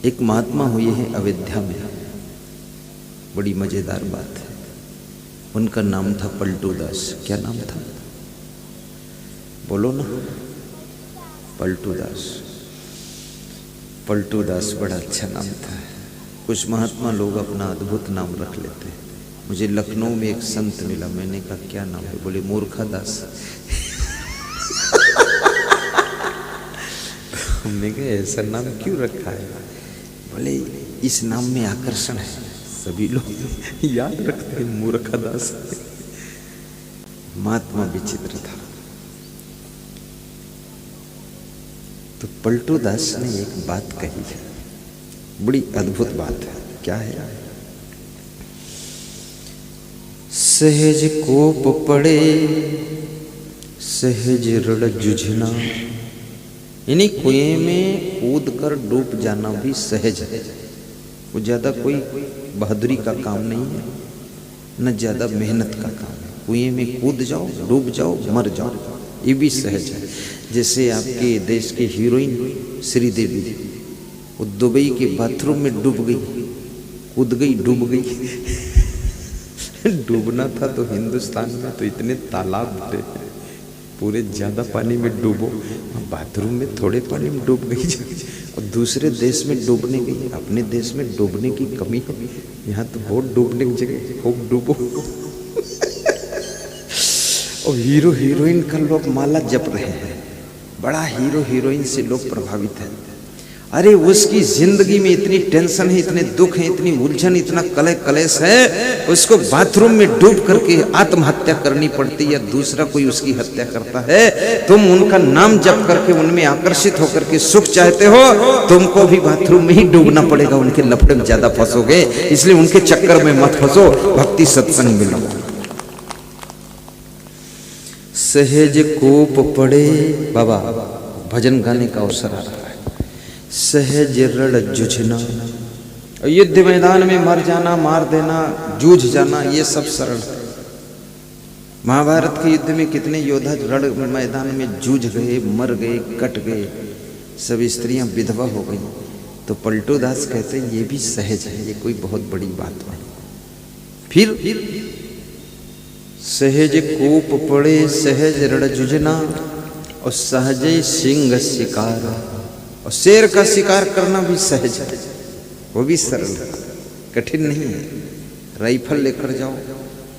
एक महात्मा हुए हैं अयोध्या में, बड़ी मजेदार बात है। उनका नाम था पलटू दास। क्या नाम था? बोलो ना। पलटू दास। पलटू दास बड़ा अच्छा नाम था। कुछ महात्मा लोग अपना अद्भुत नाम रख लेते हैं। मुझे लखनऊ में एक संत मिला, मैंने कहा क्या नाम है? बोले मूर्खा दास। हमने कहा ऐसा नाम क्यों रखा है? बोले इस नाम में आकर्षण है, सभी लोग याद रखते हैं मूर्खा दास। महात्मा विचित्र था। तो पलटू दास ने एक बात कही है, बड़ी अद्भुत बात है। क्या है? सहज कोप पड़े सहज रण जुझना, यानी कुएं में कूद कर डूब जाना भी सहज है। वो ज्यादा कोई बहादुरी का काम नहीं है, न ज्यादा मेहनत का काम है। कुएं में कूद जाओ, डूब जाओ, मर जाओ, ये भी सहज है। जैसे आपके देश की हीरोइन श्रीदेवी, वो दुबई के बाथरूम में डूब गई, कूद गई, डूब गई। डूबना था तो हिंदुस्तान में तो इतने तालाब थे, पूरे ज्यादा पानी में डूबो, बाथरूम में थोड़े पानी में डूब गई। और दूसरे देश में डूबने गई, अपने देश में डूबने की कमी है। यहाँ तो बहुत डूबने की जगह, खूब डूबो। और हीरो हीरोइन का लोग माला जप रहे हैं, बड़ा हीरो हीरोइन से लोग प्रभावित हैं। अरे उसकी जिंदगी में इतनी टेंशन है, इतने दुख है, इतनी उलझन, इतना कलह कलेश है, उसको बाथरूम में डूब करके आत्महत्या करनी पड़ती है, दूसरा कोई उसकी हत्या करता है। तुम उनका नाम जप करके उनमें आकर्षित होकर के सुख चाहते हो, तुमको भी बाथरूम में ही डूबना पड़ेगा। उनके लफड़े में ज्यादा फंसोगे, इसलिए उनके चक्कर में मत फंसो, भक्ति सत्संग में लगो। सहज कोप पड़े, बाबा भजन गाने का अवसर आ रहा है। सहज रण जुझना, युद्ध मैदान में मर जाना, मार देना, जूझ जाना, ये सब सरल है। महाभारत के युद्ध में कितने योद्धा रण मैदान में जूझ गए, मर गए, कट गए, सब स्त्रियां विधवा हो गई। तो पलटू दास कहते हैं ये भी सहज है, ये कोई बहुत बड़ी बात नहीं। फिर सहज कोप पड़े सहज रण जुझना, और सहज सिंह शिकार, और शेर का शिकार करना भी सहज है, वो भी सरल है, कठिन नहीं है। राइफल लेकर जाओ,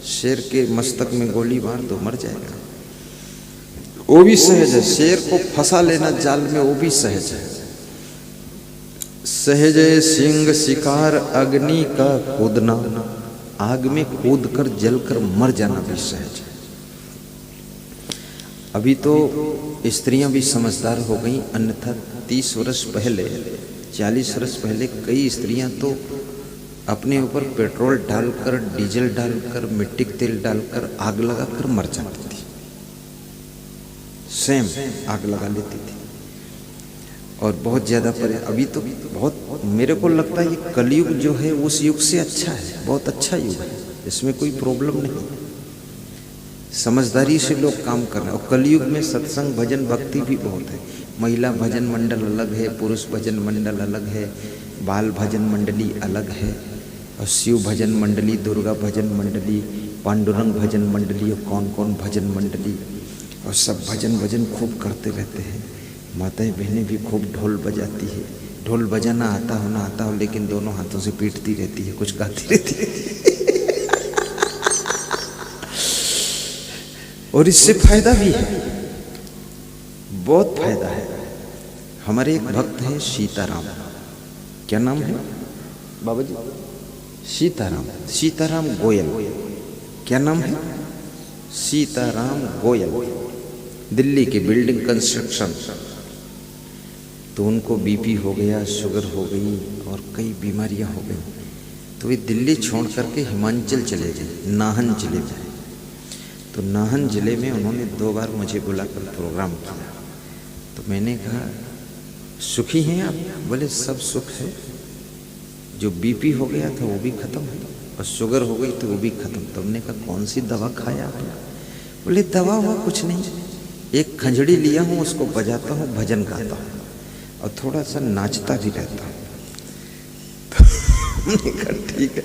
शेर के मस्तक में गोली मार दो, मर जाएगा, वो भी सहज है। शेर को फंसा लेना जाल में, वो भी सहज है। सहज सिंह शिकार, अग्नि का कूदना, आग में कूद कर जलकर मर जाना भी सहज है। अभी तो स्त्रियां भी समझदार हो गई, अन्यथा 30 वर्ष पहले, 40 वर्ष पहले कई स्त्रियां तो अपने ऊपर पेट्रोल डालकर, डीजल डालकर, मिट्टी का तेल डालकर आग लगाकर मर जाती थी, स्वयं आग लगा लेती थी। और बहुत ज्यादा अभी तो बहुत, मेरे को लगता है ये कलयुग जो है उस युग से अच्छा है, बहुत अच्छा युग है, इसमें कोई प्रॉब्लम नहीं। समझदारी से लोग काम कर रहे हैं। और कलयुग में सत्संग भजन भक्ति भी बहुत है। महिला भजन मंडल अलग है, पुरुष भजन मंडल अलग है, बाल भजन मंडली अलग है, और शिव भजन मंडली, दुर्गा भजन मंडली, पांडुरंग भजन मंडली, और कौन कौन भजन मंडली, और सब भजन भजन खूब करते रहते हैं। माताएं बहनें भी खूब ढोल बजाती है। ढोल बजाना आता हो ना आता हो, लेकिन दोनों हाथों से पीटती रहती है, कुछ गाती रहती है। और इससे फायदा भी है, बहुत फायदा है। हमारे एक भक्त हैं सीताराम, क्या नाम है बाबा जी? सीताराम, सीताराम गोयल। क्या नाम है? सीताराम गोयल। दिल्ली की बिल्डिंग कंस्ट्रक्शन। तो उनको बीपी हो गया, शुगर हो गई, और कई बीमारियां हो गई। तो वे दिल्ली छोड़ करके हिमाचल चले गए, नाहन जिले में। तो नाहन जिले में उन्होंने 2 बार मुझे बुलाकर प्रोग्राम किया। तो मैंने कहा सुखी हैं आप? बोले सब सुख है, जो बीपी हो गया था वो भी खत्म है, और शुगर हो गई तो वो भी खत्म। तो हमने कहा कौन सी दवा खाया आपने? बोले दवा हुआ कुछ नहीं, एक खंजड़ी लिया हूँ, उसको बजाता हूँ, भजन गाता हूँ, और थोड़ा सा नाचता भी रहता हूँ। हमने कहा ठीक है।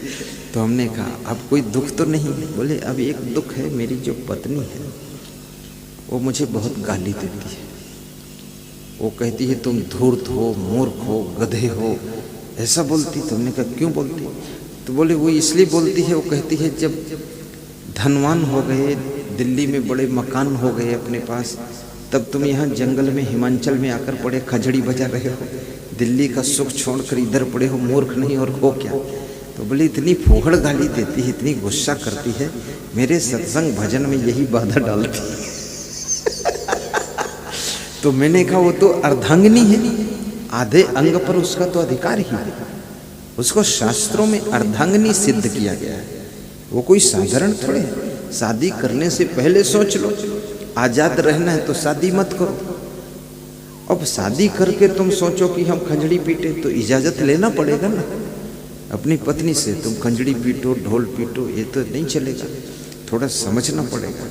तो हमने कहा अब कोई दुख तो नहीं? बोले अब एक दुख है, मेरी जो पत्नी है वो मुझे बहुत गाली देती है। वो कहती है तुम धूर्त हो, मूर्ख हो, गधे हो, ऐसा बोलती। तुमने कहा क्यों बोलती? तो बोले वो इसलिए बोलती है, वो कहती है जब धनवान हो गए, दिल्ली में बड़े मकान हो गए अपने पास, तब तुम यहाँ जंगल में हिमाचल में आकर पड़े खजड़ी बजा रहे हो, दिल्ली का सुख छोड़कर इधर पड़े हो, मूर्ख नहीं और हो क्या? तो बोले इतनी फूहड़ गाली देती है, इतनी गुस्सा करती है, मेरे सत्संग भजन में यही बाधा डालती है। तो मैंने कहा वो तो अर्धांगिनी है, आधे अंग पर उसका तो अधिकार ही है, उसको शास्त्रों में अर्धांगिनी सिद्ध किया गया है, वो कोई साधारण थोड़े है। शादी करने से पहले सोच लो, आजाद रहना है तो शादी मत करो। अब शादी करके तुम सोचो कि हम खंजड़ी पीटे, तो इजाजत लेना पड़ेगा ना अपनी पत्नी से, तुम खंजड़ी पीटो, ढोल पीटो, ये तो नहीं चलेगा, थोड़ा समझना पड़ेगा।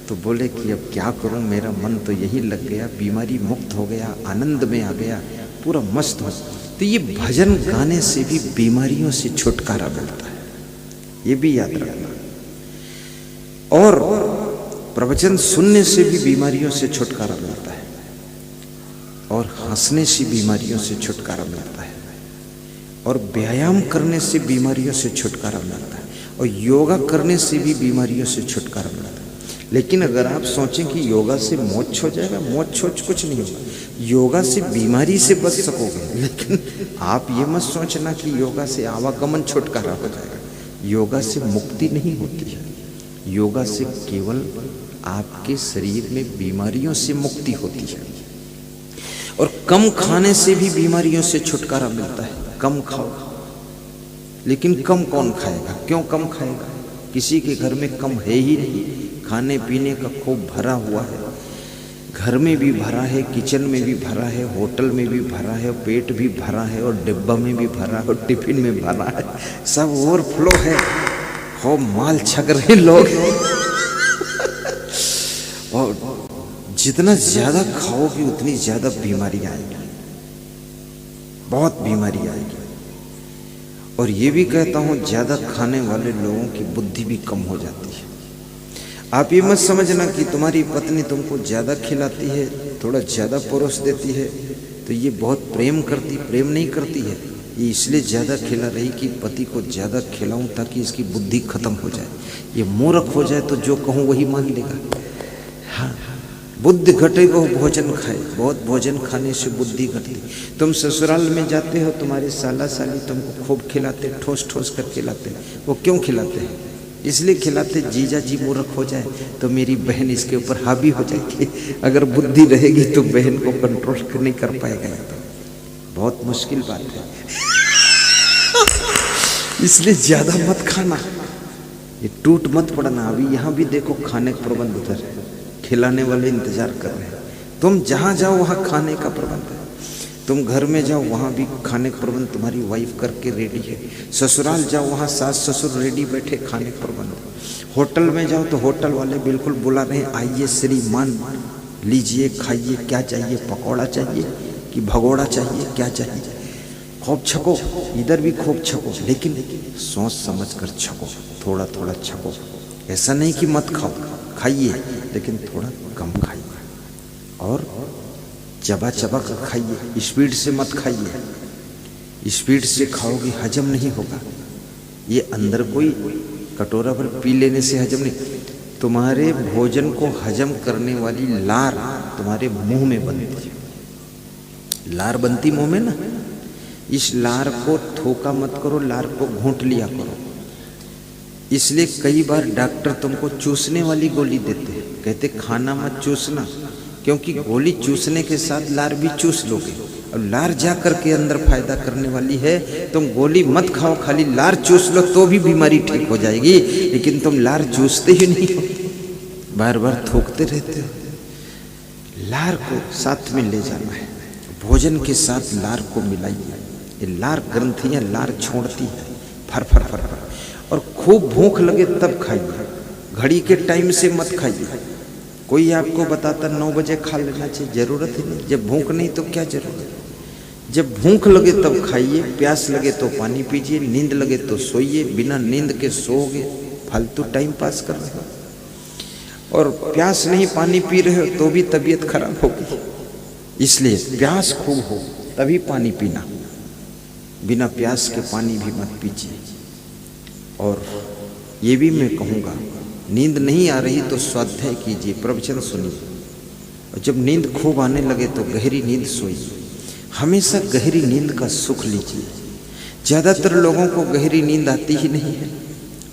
तो बोले कि अब क्या करूं, मेरा मन तो यही लग गया, बीमारी मुक्त हो गया, आनंद में आ गया, पूरा मस्त हो। तो ये भजन गाने से भी बीमारियों से छुटकारा मिलता है, ये भी याद रखना। और प्रवचन सुनने से भी बीमारियों से छुटकारा मिलता है, और हंसने से बीमारियों से छुटकारा मिलता है, और व्यायाम करने से बीमारियों से छुटकारा मिलता है, और योगा करने से भी बीमारियों से छुटकारा मिलता है। लेकिन अगर आप सोचें कि योगा से मोक्ष हो जाएगा, मोक्ष कुछ नहीं होगा, योगा से बीमारी से बच सकोगे। लेकिन आप ये मत सोचना कि योगा से आवागमन छुटकारा हो जाएगा, योगा से मुक्ति नहीं होती है, योगा से केवल आपके शरीर में बीमारियों से मुक्ति होती है। और कम खाने से भी बीमारियों से छुटकारा मिलता है, कम खाओ। लेकिन कम कौन खाएगा? क्यों कम खाएगा? किसी के घर में कम है ही नहीं, खाने पीने का खूब भरा हुआ है, घर में भी भरा है, किचन में भी भरा है, होटल में भी भरा है, पेट भी भरा है, और डिब्बा में भी भरा है, और टिफिन में भरा है, सब ओवरफ्लो है, हो माल छक रहे लोग। और जितना ज्यादा खाओगे उतनी ज्यादा बीमारी आएगी, बहुत बीमारी आएगी। और ये भी कहता हूं ज्यादा खाने वाले लोगों की बुद्धि भी कम हो जाती है। आप ये मत समझना कि तुम्हारी पत्नी तुमको ज्यादा खिलाती है, थोड़ा ज्यादा परोस देती है तो ये बहुत प्रेम करती, प्रेम नहीं करती है, ये इसलिए ज्यादा खिला रही कि पति को ज्यादा खिलाऊं ताकि इसकी बुद्धि खत्म हो जाए, ये मूर्ख हो जाए तो जो कहूं वही मान लेगा। हाँ, बुद्धि घटे वो भोजन खाए, बहुत भोजन खाने से बुद्धि घटती। तुम ससुराल में जाते हो, तुम्हारे साला साली तुमको खूब खिलाते, ठोस ठोस कर खिलाते, वो क्यों खिलाते हैं? इसलिए खिलाते जीजा जी मूर्ख हो जाए तो मेरी बहन इसके ऊपर हावी हो जाएगी, अगर बुद्धि रहेगी तो बहन को कंट्रोल नहीं कर पाएगा, तो बहुत मुश्किल बात है। इसलिए ज्यादा मत खाना, ये टूट मत पड़ना। अभी यहाँ भी देखो खाने का प्रबंध उधर है, खिलाने वाले इंतजार कर रहे हैं, तुम जहाँ जाओ वहाँ खाने का प्रबंध है, तुम घर में जाओ वहाँ भी खाने का प्रबंध तुम्हारी वाइफ करके रेडी है, ससुराल जाओ वहाँ सास ससुर रेडी बैठे खाने का प्रबंध, होटल में जाओ तो होटल वाले बिल्कुल बुला रहे हैं, आइए श्रीमान लीजिए खाइए, क्या चाहिए, पकौड़ा चाहिए कि भगोड़ा चाहिए, क्या चाहिए, खूब छको, इधर भी खूब छको, लेकिन सोच समझ कर छको, थोड़ा थोड़ा छको। ऐसा नहीं कि मत खाओ, खाइए लेकिन थोड़ा कम खाइए, और चबा चबा कर खाइए, स्पीड से मत खाइए, स्पीड से खाओगे हजम नहीं होगा, ये अंदर कोई कटोरा भर पी लेने से हजम नहीं। तुम्हारे भोजन को हजम करने वाली लार तुम्हारे मुंह में बनती है, लार बनती मुंह में ना, इस लार को थोका मत करो, लार को घूंट लिया करो। इसलिए कई बार डॉक्टर तुमको चूसने वाली गोली देते हैं, कहते खाना मत चूसना, क्योंकि गोली चूसने के साथ लार भी चूस लोगे, और लार जा करके अंदर फायदा करने वाली है। तुम गोली मत खाओ, खाली लार चूस लो तो भी बीमारी ठीक हो जाएगी, लेकिन तुम लार चूसते ही नहीं हो, बार बार थूकते रहते हो। लार को साथ में ले जाना है, भोजन के साथ लार को मिलाइए, ये लार ग्रंथियां लार छोड़ती है, फर फर फर फर। और खूब भूख लगे तब खाइए, घड़ी के टाइम से मत खाइए। कोई आपको बताता 9 बजे खा लेना चाहिए, जरूरत ही नहीं, जब भूख नहीं तो क्या जरूरत। जब भूख लगे तब खाइए, प्यास लगे तो पानी पीजिए, नींद लगे तो सोइए। बिना नींद के सोओगे फालतू टाइम पास कर रहे हो, और प्यास नहीं पानी पी रहे हो तो भी तबीयत खराब होगी। इसलिए प्यास खूब हो तभी पानी पीना, बिना प्यास के पानी भी मत पीजिए। और ये भी मैं कहूँगा, नींद नहीं आ रही तो स्वाध्याय कीजिए, प्रवचन सुनिए, और जब नींद खूब आने लगे तो गहरी नींद सोइए। हमेशा गहरी नींद का सुख लीजिए। ज़्यादातर लोगों को गहरी नींद आती ही नहीं है।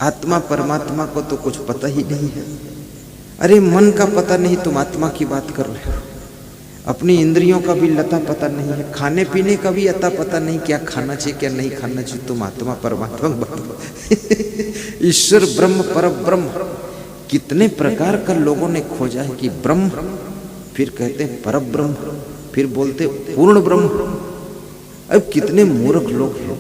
आत्मा परमात्मा को तो कुछ पता ही नहीं है। अरे मन का पता नहीं, तुम आत्मा की बात कर रहे हो। अपनी इंद्रियों का भी लता पता नहीं है, खाने पीने का भी अता पता नहीं, क्या खाना चाहिए क्या नहीं खाना चाहिए। तुम आत्मा परमात्मा बात ईश्वर ब्रह्म पर ब्रह्म, कितने प्रकार का लोगों ने खोजा है कि ब्रह्म, फिर कहते हैं पर ब्रह्म, फिर बोलते पूर्ण ब्रह्म। अब कितने मूर्ख लोग हैं।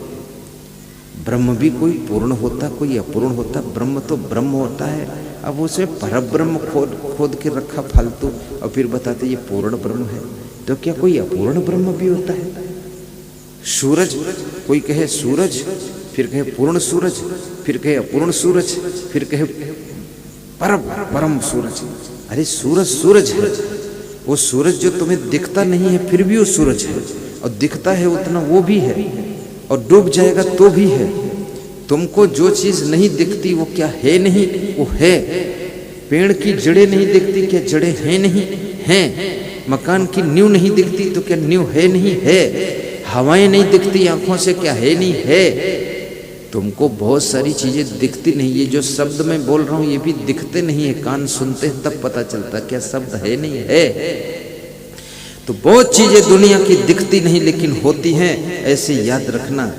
ब्रह्म भी कोई पूर्ण होता, कोई अपूर्ण होता। ब्रह्म तो ब्रह्म होता है। अब उसे पर ब्रह्म खोद के रखा फालतू, और फिर बताते ये पूर्ण ब्रह्म है। तो क्या कोई अपूर्ण ब्रह्म भी होता है? सूरज, कोई कहे सूरज, फिर कहे पूर्ण सूरज, फिर कहे अपूर्ण सूरज, फिर कहे परम सूरज। अरे सूरज सूरज है, वो सूरज जो तुम्हें दिखता नहीं है फिर भी वो सूरज है, और दिखता है उतना वो भी है, और डूब जाएगा तो भी है। तुमको जो चीज नहीं दिखती वो क्या है नहीं, वो है। पेड़ की जड़ें नहीं दिखती, क्या जड़ें हैं नहीं, हैं। मकान की नींव नहीं दिखती तो क्या नींव है नहीं, है। हवाएं नहीं दिखती आंखों से, क्या है नहीं, है। तुमको बहुत सारी चीजें दिखती नहीं। ये जो शब्द मैं बोल रहा हूं ये भी दिखते नहीं है, कान सुनते हैं तब पता चलता क्या शब्द है नहीं, है। तो बहुत चीजें दुनिया की दिखती नहीं लेकिन होती हैं। ऐसे याद रखना,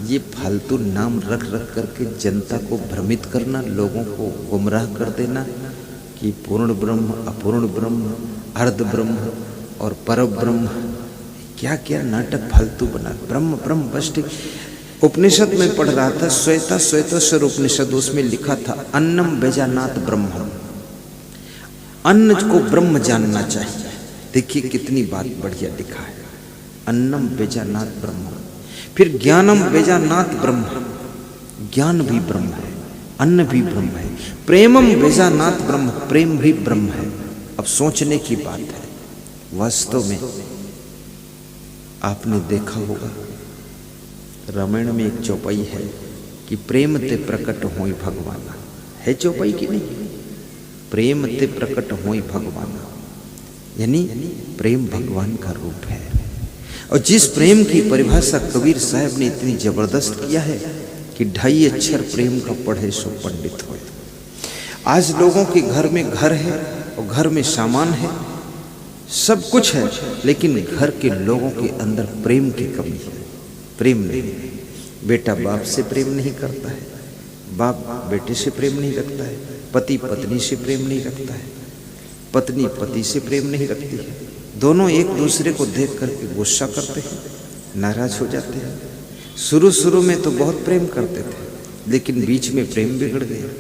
ये फालतू नाम रख रख करके जनता को भ्रमित करना, लोगों को गुमराह कर देना कि पूर्ण ब्रह्म, अपूर्ण ब्रह्म, अर्ध ब्रह्म और पर ब्रह्म, क्या क्या नाटक फालतू बना। ब्रह्म ब्रह्म बस ठीक। उपनिषद में पढ़ रहा था, श्वेतेश्वर उपनिषद, उसमें लिखा था अन्नम बेजानात ब्रह्म, अन्न को ब्रह्म जानना चाहिए। देखिए कितनी बात बढ़िया लिखा है, अन्नम बेजानात ब्रह्म। फिर ज्ञानम बेजानात ब्रह्म, ज्ञान भी ब्रह्म है, अन्न भी ब्रह्म है। प्रेमम बेजानात ब्रह्म, प्रेम भी ब्रह्म है। अब सोचने की बात है, वास्तव में आपने देखा होगा रामायण में एक चौपाई है कि प्रेम ते प्रकट होई भगवान, है चौपाई की नहीं? प्रेम ते प्रकट होई भगवान, यानी प्रेम भगवान का रूप है। और जिस प्रेम की परिभाषा कबीर साहब ने इतनी जबरदस्त किया है कि 2.5 अक्षर प्रेम का पढ़े सो पंडित होए। आज लोगों के घर में घर है और घर में सामान है, सब कुछ है, लेकिन घर के लोगों के अंदर प्रेम की कमी है। प्रेम नहीं। बेटा बाप से प्रेम नहीं करता है, बाप बेटे से प्रेम नहीं रखता है, पति पत्नी से प्रेम नहीं रखता है, पत्नी पति से प्रेम नहीं रखती है। दोनों एक दूसरे को देख करके गुस्सा करते हैं, नाराज हो जाते हैं। शुरू में तो बहुत प्रेम करते थे, लेकिन बीच में प्रेम बिगड़ गया।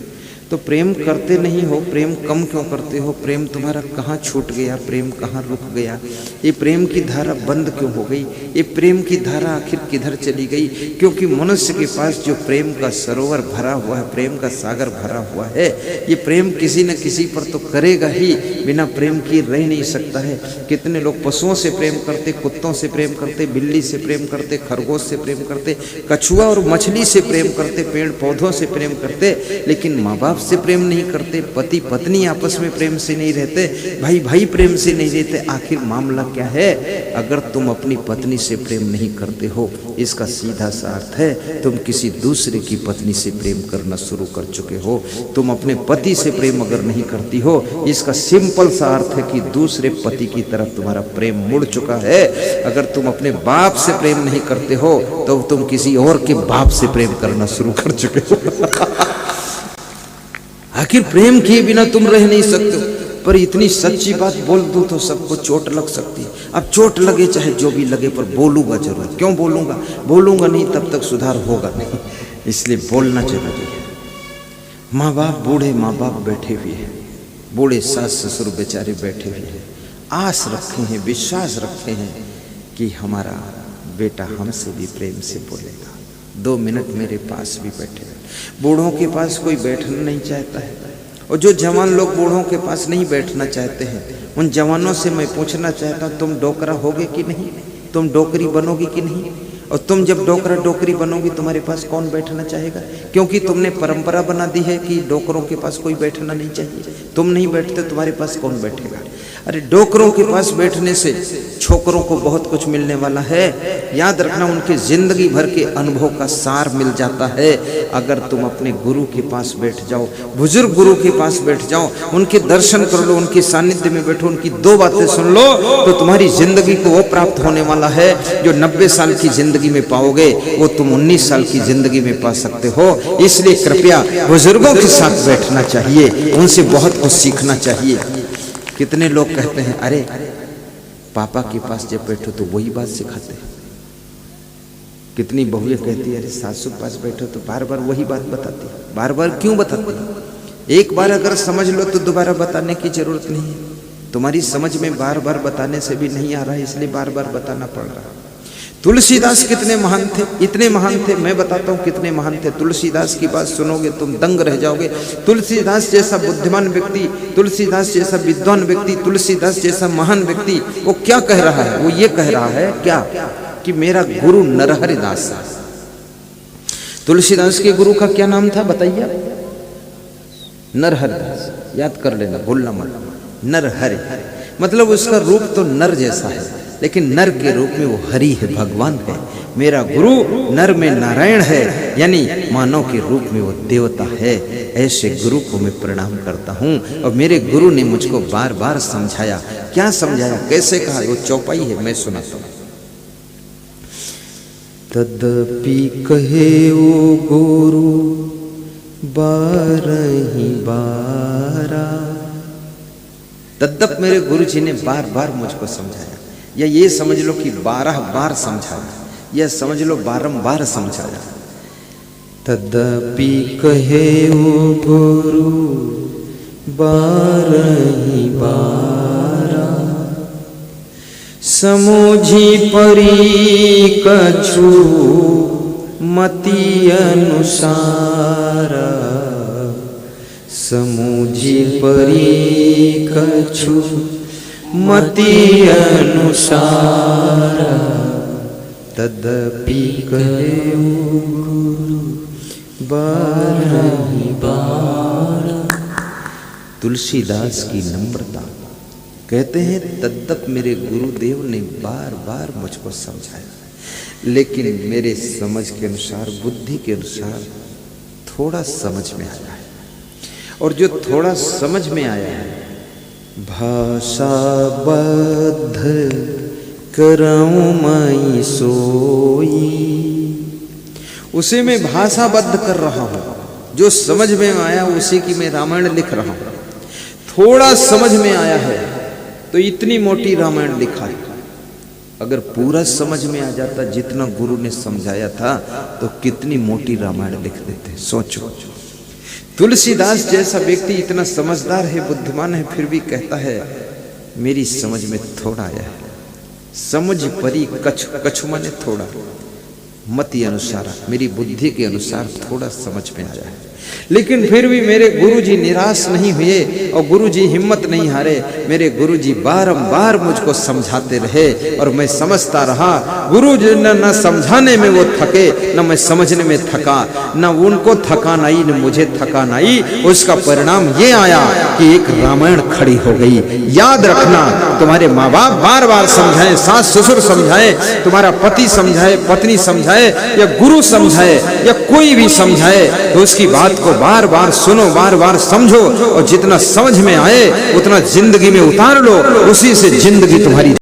तो प्रेम करते नहीं हो, प्रेम कम क्यों करते हो? प्रेम तुम्हारा कहाँ छूट गया, प्रेम कहाँ रुक गया? ये प्रेम की धारा बंद क्यों हो गई? ये प्रेम की धारा आखिर किधर चली गई? क्योंकि मनुष्य के पास जो प्रेम का सरोवर भरा हुआ है, प्रेम का सागर भरा हुआ है, ये प्रेम किसी न किसी पर तो करेगा ही, बिना प्रेम की रह नहीं सकता है। कितने लोग पशुओं से प्रेम करते, कुत्तों से प्रेम करते, बिल्ली से प्रेम करते, खरगोश से प्रेम करते, कछुआ और मछली से प्रेम करते, पेड़ पौधों से प्रेम करते, लेकिन माँ बाप से प्रेम नहीं करते। पति पत्नी आपस में प्रेम से नहीं रहते, भाई भाई प्रेम से नहीं रहते। आखिर मामला क्या है? अगर तुम अपनी पत्नी से प्रेम नहीं करते हो, इसका सीधा सा अर्थ है तुम किसी दूसरे की पत्नी से प्रेम करना शुरू कर चुके हो। तुम अपने पति से प्रेम अगर नहीं करती हो, इसका सिंपल सा अर्थ है कि दूसरे पति की तरफ तुम्हारा प्रेम मुड़ चुका है। अगर तुम अपने बाप से प्रेम नहीं करते हो तो तुम किसी और के बाप से प्रेम करना शुरू कर चुके हो। आखिर प्रेम किए बिना तुम रह नहीं सकते हो। पर इतनी सच्ची बात बोल दूं तो सबको चोट लग सकती है। अब चोट लगे चाहे जो भी लगे, पर बोलूंगा जरूर। क्यों बोलूंगा? बोलूंगा नहीं तब तक सुधार होगा नहीं, इसलिए बोलना जरूरी है। माँ बाप, बूढ़े माँ बाप बैठे हुए हैं, बूढ़े सास ससुर बेचारे बैठे हुए हैं, आस रखे हैं, विश्वास रखे हैं कि हमारा बेटा हमसे भी प्रेम से बोलेगा, 2 मिनट मेरे पास भी बैठेगा। बूढ़ों के पास कोई बैठना नहीं चाहता है, और जो जवान लोग बूढ़ों के पास नहीं बैठना चाहते हैं, उन जवानों से मैं पूछना चाहता हूँ, तुम डोकरा होगे कि नहीं? तुम डोकरी बनोगी कि नहीं? और तुम जब डोकरा डोकरी बनोगी, तुम्हारे पास कौन बैठना चाहेगा? क्योंकि तुमने परंपरा बना दी है कि डोकरों के पास कोई बैठना नहीं चाहिए। तुम नहीं बैठते, तुम्हारे पास कौन बैठेगा? अरे डोकरों के पास बैठने से छोकरों को बहुत कुछ मिलने वाला है। याद रखना, उनके जिंदगी भर के अनुभव का सार मिल जाता है। अगर तुम अपने गुरु के पास बैठ जाओ, बुजुर्ग गुरु के पास बैठ जाओ, उनके दर्शन कर लो, उनके सानिध्य में बैठो, उनकी 2 बातें सुन लो, तो तुम्हारी जिंदगी को वो प्राप्त होने वाला है जो 90 साल की जिंदगी में पाओगे, वो तुम 19 साल की जिंदगी में पा सकते हो। इसलिए कृपया बुजुर्गों के साथ बैठना चाहिए, उनसे बहुत कुछ सीखना चाहिए। कितने लोग कहते हैं, अरे पापा के पास जब बैठो तो वही बात सिखाते हैं। कितनी बहुएं कहती है, अरे सासू के पास बैठो तो बार बार वही बात बताती है। बार बार क्यों बताती है? एक बार अगर समझ लो तो दोबारा बताने की जरूरत नहीं है। तुम्हारी समझ में बार बार बताने से भी नहीं आ रहा है, इसलिए बार बार बताना पड़ रहा है। तुलसीदास कितने महान थे, इतने महान थे, मैं बताता हूँ कितने महान थे। तुलसीदास की बात सुनोगे तुम दंग रह जाओगे। तुलसीदास जैसा बुद्धिमान व्यक्ति, तुलसीदास जैसा विद्वान व्यक्ति, तुलसीदास जैसा महान व्यक्ति, वो क्या कह रहा है? वो ये कह रहा है क्या कि मेरा गुरु नरहरिदास है। तुलसीदास के गुरु का क्या नाम था बताइए? नरहरिदास। याद कर लेना, भूलना मत। नरहरि मतलब उसका रूप तो नर जैसा है, लेकिन नर के रूप में वो हरि है, भगवान है। मेरा गुरु नर में नारायण है, यानी मानव के रूप में वो देवता है। ऐसे गुरु को मैं प्रणाम करता हूँ। और मेरे गुरु ने मुझको बार बार समझाया। क्या समझाया, कैसे कहा? वो चौपाई है, मैं सुनाता हूँ। तदपि कहे वो गुरु बारही बारा। तद्यप मेरे गुरु जी ने बार बार मुझको समझाया, या ये समझ लो कि 12 बार समझाया, या समझ लो बारंबार समझाया। तदपि कहे वो गुरु बारही बारा, समझी परी कछु मति अनुसारा। समझी परी कछु मति अनुसार, तदपि कहे गुरु बारही बार। तुलसीदास की नम्रता। कहते हैं तद्यप मेरे गुरुदेव ने बार बार मुझको समझाया, लेकिन मेरे समझ के अनुसार, बुद्धि के अनुसार थोड़ा समझ में आया है। और जो थोड़ा समझ में आया है, भाषा बद्ध करऊं मैं सोई, उसे मैं भाषाबद्ध कर रहा हूं। जो समझ में आया उसी की मैं रामायण लिख रहा हूं। थोड़ा समझ में आया है तो इतनी मोटी रामायण लिखा है। अगर पूरा समझ में आ जाता जितना गुरु ने समझाया था, तो कितनी मोटी रामायण लिख देते। सोचो, तुलसीदास जैसा व्यक्ति इतना समझदार है, बुद्धिमान है, फिर भी कहता है मेरी समझ में थोड़ा आया है। समझ परी कछु, कछु माने थोड़ा, मति अनुसार, मेरी बुद्धि के अनुसार थोड़ा समझ में आया है। लेकिन फिर भी मेरे गुरुजी निराश नहीं हुए और गुरुजी हिम्मत नहीं हारे। मेरे गुरुजी बारंबार मुझको समझाते रहे और मैं समझता रहा। गुरुजी न समझाने में वो थके, न मैं समझने में थका, न उनको थकान आई न मुझे थकान आई। उसका परिणाम ये आया कि एक रामायण खड़ी हो गई। याद रखना, तुम्हारे माँ बाप बार बार समझाए, सास ससुर समझाए, तुम्हारा पति समझाए, पत्नी समझाए, या गुरु समझाए, या कोई भी समझाए, तो उसकी बात को बार बार सुनो, बार बार समझो, और जितना समझ में आए उतना जिंदगी में उतार लो। उसी से जिंदगी तुम्हारी